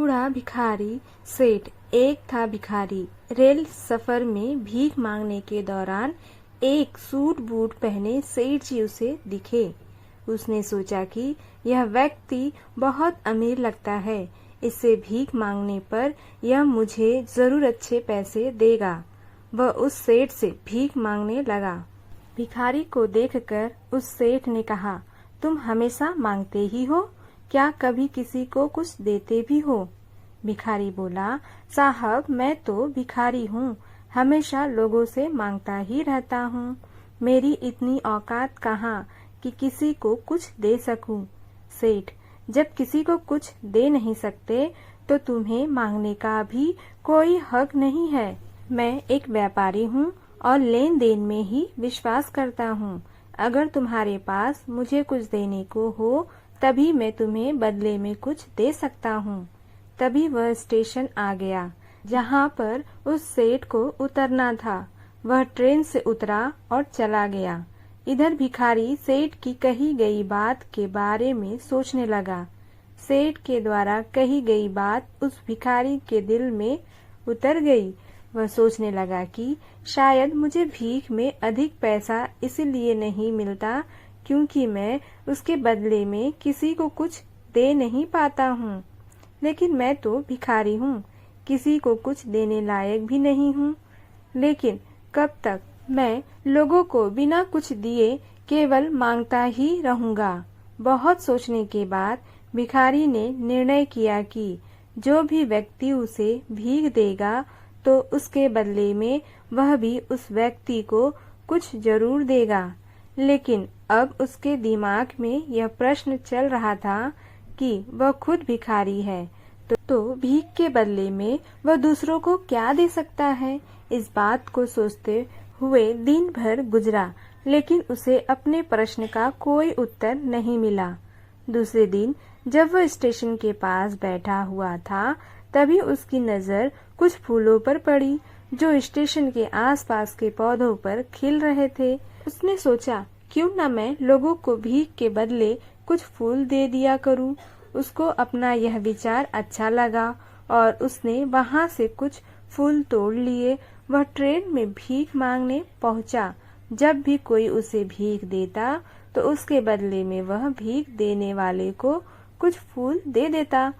बूढ़ा भिखारी सेठ। एक था भिखारी। रेल सफर में भीख मांगने के दौरान एक सूट बूट पहने सेठ जी उसे दिखे। उसने सोचा कि यह व्यक्ति बहुत अमीर लगता है, इससे भीख मांगने पर यह मुझे जरूर अच्छे पैसे देगा। वह उस सेठ से भीख मांगने लगा। भिखारी को देखकर उस सेठ ने कहा, तुम हमेशा मांगते ही हो, क्या कभी किसी को कुछ देते भी हो? भिखारी बोला, साहब मैं तो भिखारी हूँ, हमेशा लोगों से मांगता ही रहता हूँ। मेरी इतनी औकात कहाँ कि किसी को कुछ दे सकूं। सेठ, जब किसी को कुछ दे नहीं सकते तो तुम्हें मांगने का भी कोई हक नहीं है। मैं एक व्यापारी हूँ और लेन देन में ही विश्वास करता हूँ। अगर तुम्हारे पास मुझे कुछ देने को हो तभी मैं तुम्हें बदले में कुछ दे सकता हूँ। तभी वह स्टेशन आ गया जहाँ पर उस सेठ को उतरना था। वह ट्रेन से उतरा और चला गया। इधर भिखारी सेठ की कही गई बात के बारे में सोचने लगा। सेठ के द्वारा कही गई बात उस भिखारी के दिल में उतर गई। वह सोचने लगा कि शायद मुझे भीख में अधिक पैसा इसलिए नहीं मिलता क्योंकि मैं उसके बदले में किसी को कुछ दे नहीं पाता हूँ। लेकिन मैं तो भिखारी हूँ, किसी को कुछ देने लायक भी नहीं हूँ। लेकिन कब तक मैं लोगों को बिना कुछ दिए केवल मांगता ही रहूँगा। बहुत सोचने के बाद भिखारी ने निर्णय किया कि जो भी व्यक्ति उसे भीख देगा तो उसके बदले में वह भी उस व्यक्ति को कुछ जरूर देगा। लेकिन अब उसके दिमाग में यह प्रश्न चल रहा था कि वह खुद भिखारी है तो भीख के बदले में वह दूसरों को क्या दे सकता है। इस बात को सोचते हुए दिन भर गुजरा, लेकिन उसे अपने प्रश्न का कोई उत्तर नहीं मिला। दूसरे दिन जब वह स्टेशन के पास बैठा हुआ था तभी उसकी नजर कुछ फूलों पर पड़ी जो स्टेशन के आसपास के पौधों पर खिल रहे थे। उसने सोचा, क्यों न मैं लोगों को भीख के बदले कुछ फूल दे दिया करूं। उसको अपना यह विचार अच्छा लगा और उसने वहां से कुछ फूल तोड़ लिए। वह ट्रेन में भीख मांगने पहुंचा। जब भी कोई उसे भीख देता तो उसके बदले में वह भीख देने वाले को कुछ फूल दे देता।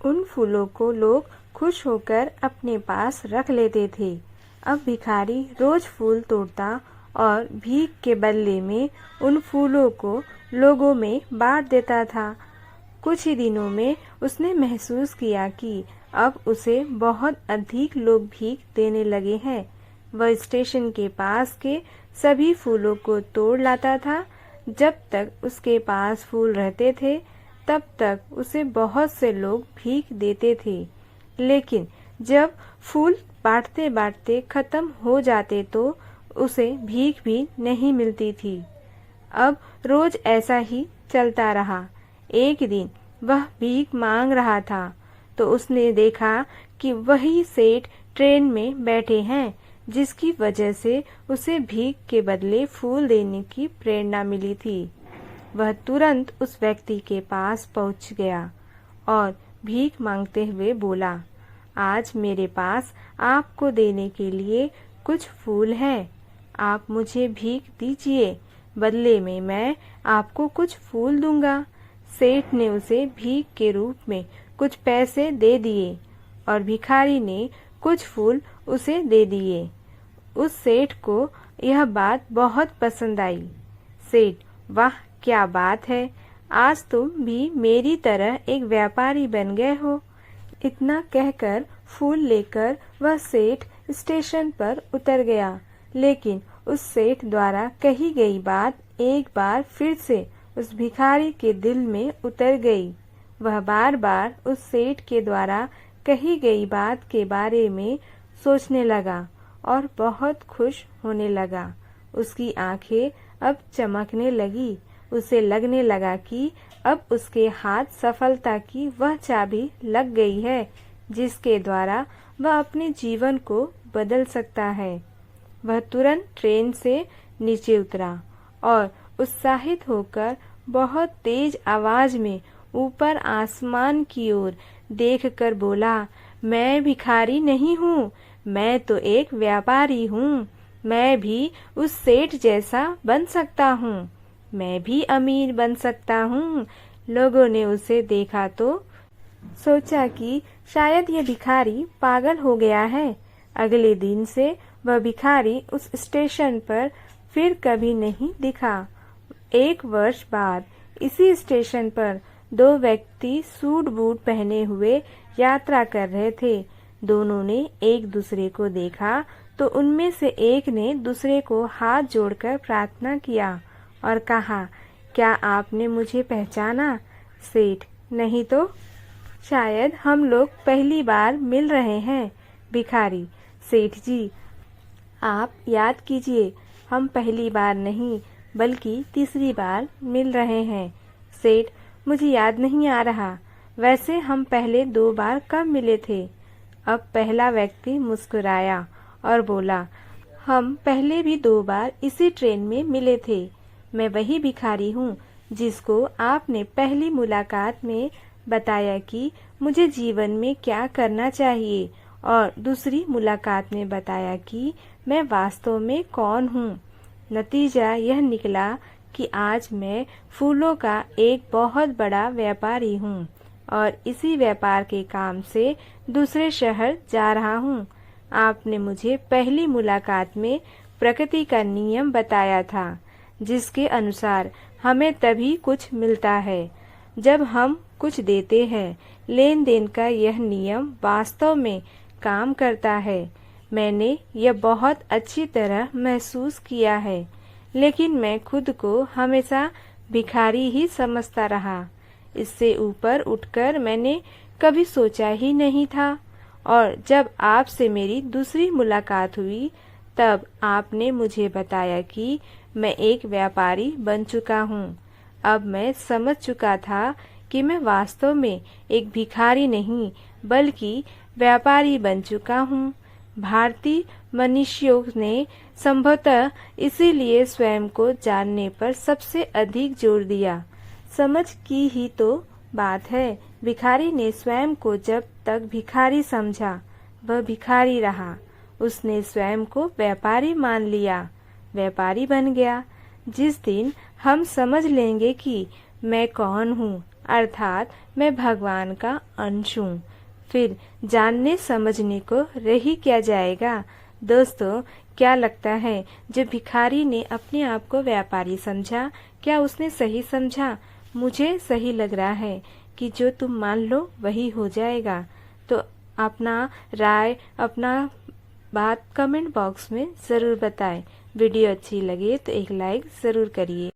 उन फूलों को लोग खुश होकर अपने पास रख लेते थे। अब भिखारी रोज फूल तोड़ता और भीख के बदले में उन फूलों को लोगों में बांट देता था। कुछ ही दिनों में उसने महसूस किया कि अब उसे बहुत अधिक लोग भीख देने लगे हैं। वह स्टेशन के पास के सभी फूलों को तोड़ लाता था। जब तक उसके पास फूल रहते थे तब तक उसे बहुत से लोग भीख देते थे। लेकिन जब फूल बांटते बांटते खत्म हो जाते तो उसे भीख भी नहीं मिलती थी। अब रोज ऐसा ही चलता रहा। एक दिन वह भीख मांग रहा था तो उसने देखा कि वही सेठ ट्रेन में बैठे हैं, जिसकी वजह से उसे भीख के बदले फूल देने की प्रेरणा मिली थी। वह तुरंत उस व्यक्ति के पास पहुंच गया और भीख मांगते हुए बोला, आज मेरे पास आपको देने के लिए कुछ फूल हैं। आप मुझे भीख दीजिए, बदले में मैं आपको कुछ फूल दूंगा। सेठ ने उसे भीख के रूप में कुछ पैसे दे दिए और भिखारी ने कुछ फूल उसे दे दिए। उस सेठ को यह बात बहुत पसंद आई। सेठ, वाह क्या बात है, आज तुम भी मेरी तरह एक व्यापारी बन गए हो। इतना कहकर फूल लेकर वह सेठ स्टेशन पर उतर गया। लेकिन उस सेठ द्वारा कही गई बात एक बार फिर से उस भिखारी के दिल में उतर गई। वह बार बार उस सेठ के द्वारा कही गई बात के बारे में सोचने लगा और बहुत खुश होने लगा। उसकी आंखें अब चमकने लगी। उसे लगने लगा कि अब उसके हाथ सफलता की वह चाबी लग गई है जिसके द्वारा वह अपने जीवन को बदल सकता है। वह तुरंत ट्रेन से नीचे उतरा और उत्साहित होकर बहुत तेज आवाज में ऊपर आसमान की ओर देखकर बोला, मैं भिखारी नहीं हूँ, मैं तो एक व्यापारी हूँ। मैं भी उस सेठ जैसा बन सकता हूँ, मैं भी अमीर बन सकता हूँ। लोगों ने उसे देखा तो सोचा कि शायद ये भिखारी पागल हो गया है। अगले दिन से वह भिखारी उस स्टेशन पर फिर कभी नहीं दिखा। 1 वर्ष बाद इसी स्टेशन पर 2 व्यक्ति सूट बूट पहने हुए यात्रा कर रहे थे। दोनों ने एक दूसरे को देखा तो उनमें से एक ने दूसरे को हाथ जोड़कर प्रार्थना किया और कहा, क्या आपने मुझे पहचाना? सेठ, नहीं तो। शायद हम लोग पहली बार मिल रहे हैं। भिखारी, सेठ जी, आप याद कीजिए, हम पहली बार नहीं बल्कि तीसरी बार मिल रहे हैं। सेठ, मुझे याद नहीं आ रहा। वैसे हम पहले 2 बार कब मिले थे? अब पहला व्यक्ति मुस्कुराया और बोला, हम पहले भी 2 बार इसी ट्रेन में मिले थे। मैं वही भिखारी हूँ जिसको आपने पहली मुलाकात में बताया कि मुझे जीवन में क्या करना चाहिए और दूसरी मुलाकात में बताया कि मैं वास्तव में कौन हूँ। नतीजा यह निकला कि आज मैं फूलों का एक बहुत बड़ा व्यापारी हूँ और इसी व्यापार के काम से दूसरे शहर जा रहा हूँ। आपने मुझे पहली मुलाकात में प्रकृति का नियम बताया था, जिसके अनुसार हमें तभी कुछ मिलता है जब हम कुछ देते हैं। लेन देन का यह नियम वास्तव में काम करता है। मैंने यह बहुत अच्छी तरह महसूस किया है, लेकिन मैं खुद को हमेशा भिखारी ही समझता रहा। इससे ऊपर उठकर मैंने कभी सोचा ही नहीं था। और जब आपसे मेरी दूसरी मुलाकात हुई तब आपने मुझे बताया कि मैं एक व्यापारी बन चुका हूँ। अब मैं समझ चुका था कि मैं वास्तव में एक भिखारी नहीं बल्कि व्यापारी बन चुका हूँ। भारतीय मनुष्यों ने संभवतः इसीलिए स्वयं को जानने पर सबसे अधिक जोर दिया। समझ की ही तो बात है। भिखारी ने स्वयं को जब तक भिखारी समझा, वह भिखारी रहा। उसने स्वयं को व्यापारी मान लिया, व्यापारी बन गया। जिस दिन हम समझ लेंगे कि मैं कौन हूँ, अर्थात मैं भगवान का अंश हूँ, फिर जानने समझने को रह ही क्या जाएगा। दोस्तों, क्या लगता है जब भिखारी ने अपने आप को व्यापारी समझा, क्या उसने सही समझा? मुझे सही लग रहा है कि जो तुम मान लो वही हो जाएगा। तो अपना राय, अपना बात कमेंट बॉक्स में ज़रूर बताएं। वीडियो अच्छी लगे तो एक लाइक ज़रूर करिए।